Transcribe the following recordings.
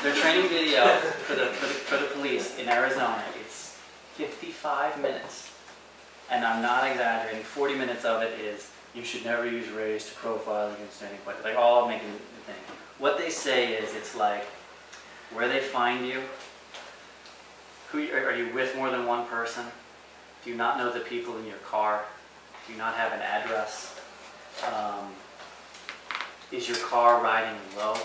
Their training video for the police in Arizona, it's 55 minutes. And I'm not exaggerating, 40 minutes of it is, you should never use race to profile against anybody. Like, all making the thing. What they say is, it's like, where they find you, are you with more than one person? Do you not know the people in your car? Do you not have an address? Is your car riding low?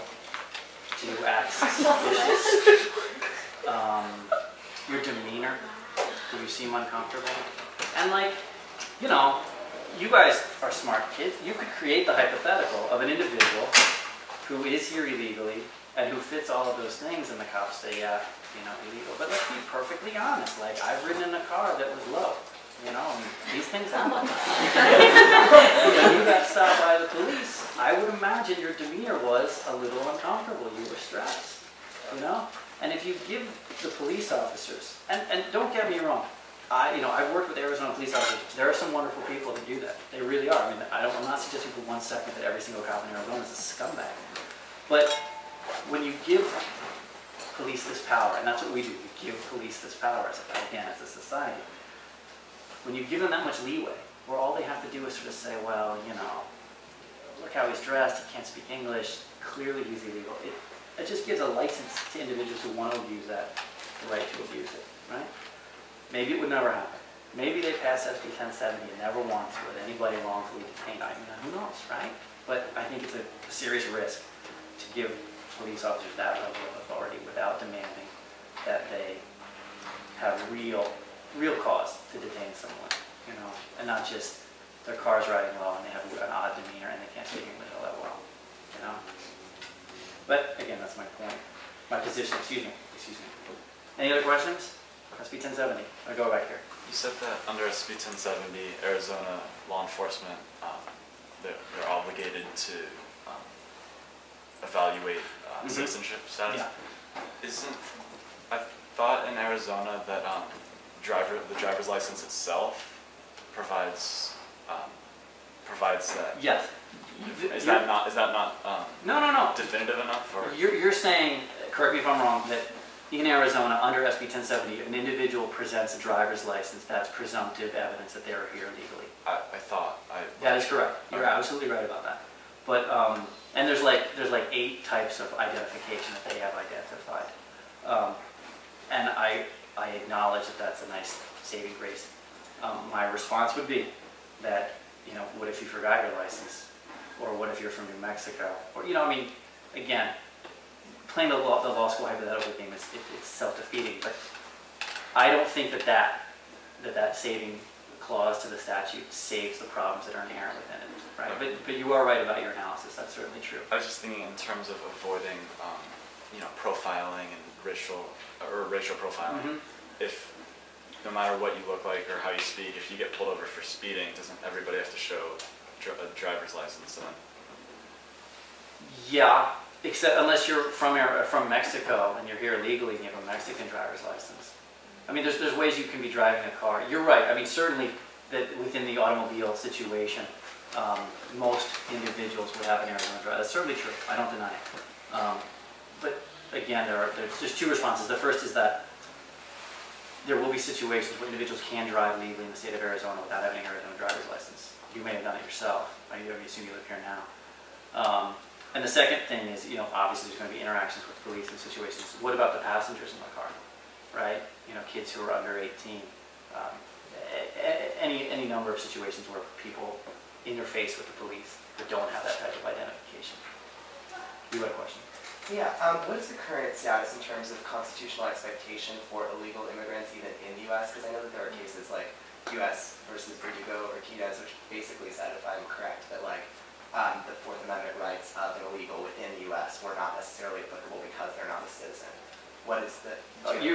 Do you act suspicious? Your demeanor? Do you seem uncomfortable? And like, you know, you guys are smart kids. You could create the hypothetical of an individual who is here illegally and who fits all of those things, and the cops say, yeah, you know, illegal. But let's be perfectly honest. Like, I've ridden in a car that was low. You know, and these things happen. When you got stopped by the police, I would imagine your demeanor was a little uncomfortable. You were stressed, you know? And if you give the police officers, and don't get me wrong, I've worked with Arizona police officers. There are some wonderful people that do that. They really are. I mean, I'm not suggesting for 1 second that every single cop in Arizona is a scumbag. But when you give police this power, and that's what we do, we give police this power, again, as a society. When you give them that much leeway, where all they have to do is sort of say, well, you know, look how he's dressed, he can't speak English, clearly he's illegal. It just gives a license to individuals who want to abuse that, the right to abuse it, right? Maybe it would never happen. Maybe they pass SB 1070 and never want to with anybody wrongfully detained. I mean, who knows, right? But I think it's a serious risk to give police officers that level of authority without demanding that they have real cause to detain someone, you know, and not just their car's riding low and they have an odd demeanor and they can't speak English all that well, you know. But again, that's my point, my position. Excuse me. Any other questions? SB 1070. I'll go back here. You said that under SB 1070, Arizona law enforcement, they're obligated to evaluate citizenship status. Yeah. I thought in Arizona that the driver's license itself provides that. Yes. Is that not no. definitive enough? Or? You're saying, correct me if I'm wrong, that in Arizona under SB 1070, if an individual presents a driver's license, that's presumptive evidence that they are here legally. I thought. That is correct. You're absolutely right about that. But and there's like 8 types of identification that they have identified, and I acknowledge that that's a nice saving grace. My response would be that, you know, what if you forgot your license, or what if you're from New Mexico, or, you know, I mean, again, playing the law school hypothetical game is it's self-defeating. But I don't think that saving clause to the statute saves the problems that are inherent within it, right? But you are right about your analysis. That's certainly true. I was just thinking in terms of avoiding, profiling and racial profiling. Mm-hmm. If no matter what you look like or how you speak, if you get pulled over for speeding, doesn't everybody have to show a driver's license then? Yeah, except unless you're from Mexico and you're here illegally and you have a Mexican driver's license. I mean, there's ways you can be driving a car. You're right. I mean, certainly that within the automobile situation, most individuals would have an Arizona driver. That's certainly true. I don't deny it. But again, there's 2 responses. The first is that there will be situations where individuals can drive legally in the state of Arizona without having an Arizona driver's license. You may have done it yourself. I assume you live here now. And the second thing is, you know, obviously there's going to be interactions with police in situations. What about the passengers in the car, right? You know, kids who are under 18. Any number of situations where people interface with the police but don't have that type of identification. You had a question? Yeah, what is the current status in terms of constitutional expectation for illegal immigrants even in the U.S.? Because I know that there are cases like U.S. versus Verdugo or Quinez, which basically said, if I'm correct, that like the Fourth Amendment rights of an illegal within the U.S. were not necessarily applicable because they're not a citizen. What is the...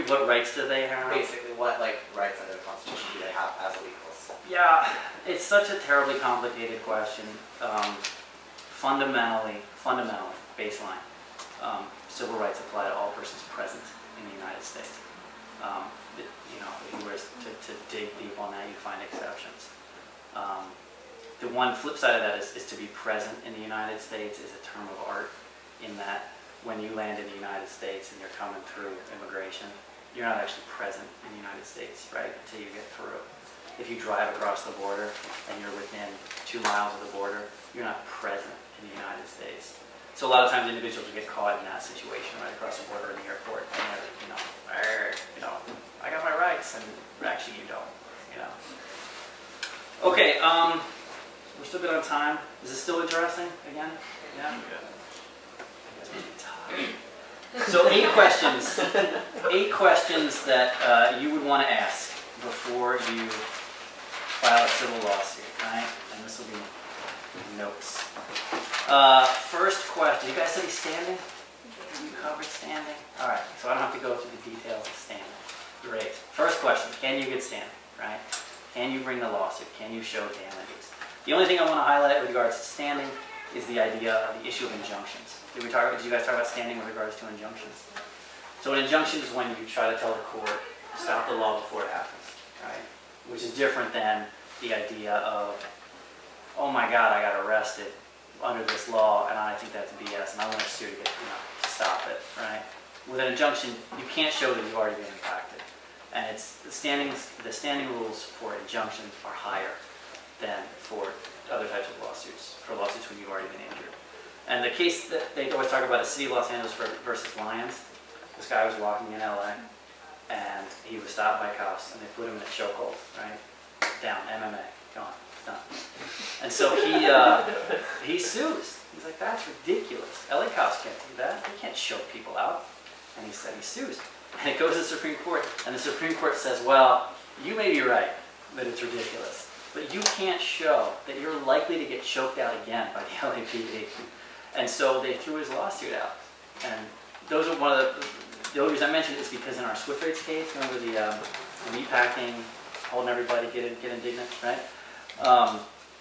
what rights do they have? Basically, what rights under the Constitution do they have as illegals? Yeah, it's such a terribly complicated question. Fundamentally, baseline, civil rights apply to all persons present in the United States. You know, if you were to dig deep on that, you find exceptions. The one flip side of that is to be present in the United States is a term of art, in that when you land in the United States and you're coming through immigration, you're not actually present in the United States, right, until you get through. If you drive across the border and you're within 2 miles of the border, you're not present in the United States. So a lot of times individuals will get caught in that situation right across the border in the airport, and they're, I got my rights, and actually you don't, Okay, we're still good on time. Is this still interesting again? Yeah? So 8 questions. 8 questions that you would want to ask before you file a civil lawsuit, right? And this will be notes. First question. You guys study standing? You covered standing? All right. So I don't have to go through the details of standing. Great. First question. Can you get standing, right? Can you bring the lawsuit? Can you show damages? The only thing I want to highlight with regards to standing is the idea of the issue of injunctions. Did you guys talk about standing with regards to injunctions? So an injunction is when you try to tell the court, stop the law before it happens, right? Which is different than the idea of, oh my God, I got arrested under this law and I think that's BS and I want to sue to get, to stop it, right? With an injunction, you can't show that you've already been impacted. And it's the standing rules for injunctions are higher than for other types of lawsuits, for lawsuits when you've already been injured. And the case that they always talk about is City of Los Angeles versus Lyons. This guy was walking in LA and he was stopped by cops and they put him in a chokehold, right? Down, MMA, gone, done. And so he sues. He's like, that's ridiculous. LA cops can't do that. They can't choke people out. And he said he sues. And it goes to the Supreme Court, and the Supreme Court says, well, you may be right that it's ridiculous, but you can't show that you're likely to get choked out again by the LAPD. And so they threw his lawsuit out. And those are one of the only reason I mentioned it is because in our Swift Rates case, remember the meatpacking, holding everybody, get indignant, right?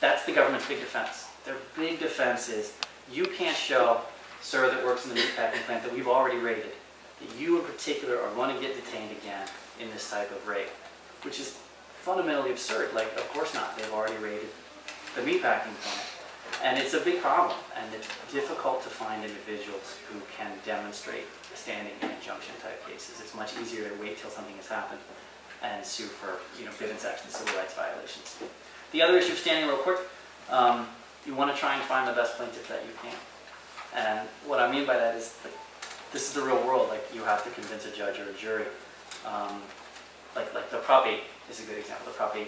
That's the government's big defense. Their big defense is, you can't show, sir that works in the meatpacking plant that we've already raided, that you in particular are going to get detained again in this type of raid, which is fundamentally absurd. Like, of course not. They've already raided the meatpacking plant. And it's a big problem, and it's difficult to find individuals who can demonstrate standing in injunction type cases. It's much easier to wait till something has happened and sue for, Bivens Act and civil rights violations. The other issue of standing, real quick, you want to try and find the best plaintiff that you can. And what I mean by that is that this is the real world. Like, you have to convince a judge or a jury. Like the Prop 8 is a good example. The Prop 8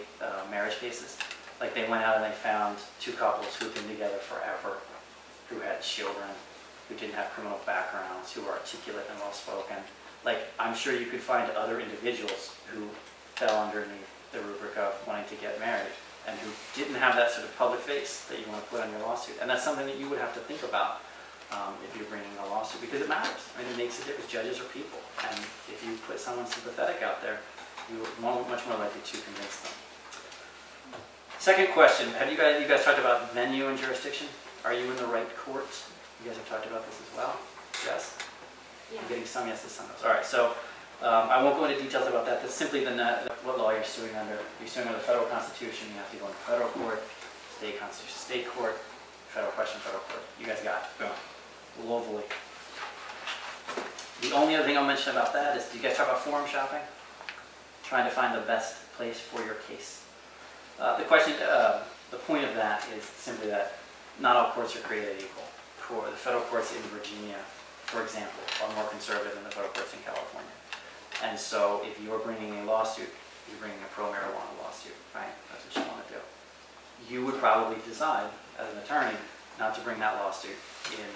marriage cases. Like, they went out and they found 2 couples who'd been together forever, who had children, who didn't have criminal backgrounds, who were articulate and well-spoken. Like, I'm sure you could find other individuals who fell underneath the rubric of wanting to get married and who didn't have that sort of public face that you want to put on your lawsuit. And that's something that you would have to think about if you're bringing a lawsuit, because it matters. I mean, it makes a difference. Judges are people. And if you put someone sympathetic out there, you're much more likely to convince them. Second question, have you guys talked about venue and jurisdiction? Are you in the right court? You guys have talked about this as well? Yes? Yeah. I'm getting some yeses, some no's. All right, so I won't go into details about that. That's simply what law you're suing under. You're suing under the federal constitution. You have to go into federal court, state constitution, state court, federal question, federal court. You guys got it. Boom. Globally. The only other thing I'll mention about that is, do you guys talk about forum shopping? Trying to find the best place for your case. The point of that is simply that not all courts are created equal. The federal courts in Virginia, for example, are more conservative than the federal courts in California. And so if you're bringing a lawsuit, you're bringing a pro-marijuana lawsuit, right? That's what you want to do. You would probably decide, as an attorney, not to bring that lawsuit in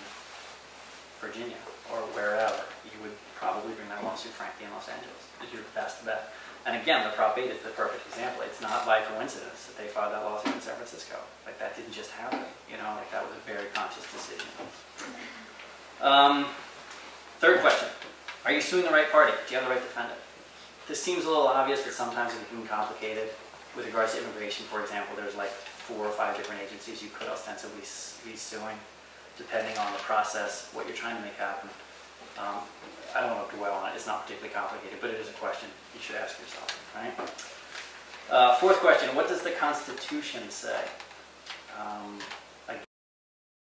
Virginia or wherever. You would probably bring that lawsuit, frankly, in Los Angeles, is your best bet. And again, the Prop 8 is the perfect example. It's not by coincidence that they filed that lawsuit in San Francisco. Like, that didn't just happen, like that was a very conscious decision. Third question, are you suing the right party? Do you have the right defendant? This seems a little obvious, but sometimes it can be complicated. With regards to immigration, for example, there's like 4 or 5 different agencies you could ostensibly be suing, depending on the process, what you're trying to make happen. I don't want to dwell on it. It's not particularly complicated, but it is a question you should ask yourself, right? Fourth question, what does the Constitution say?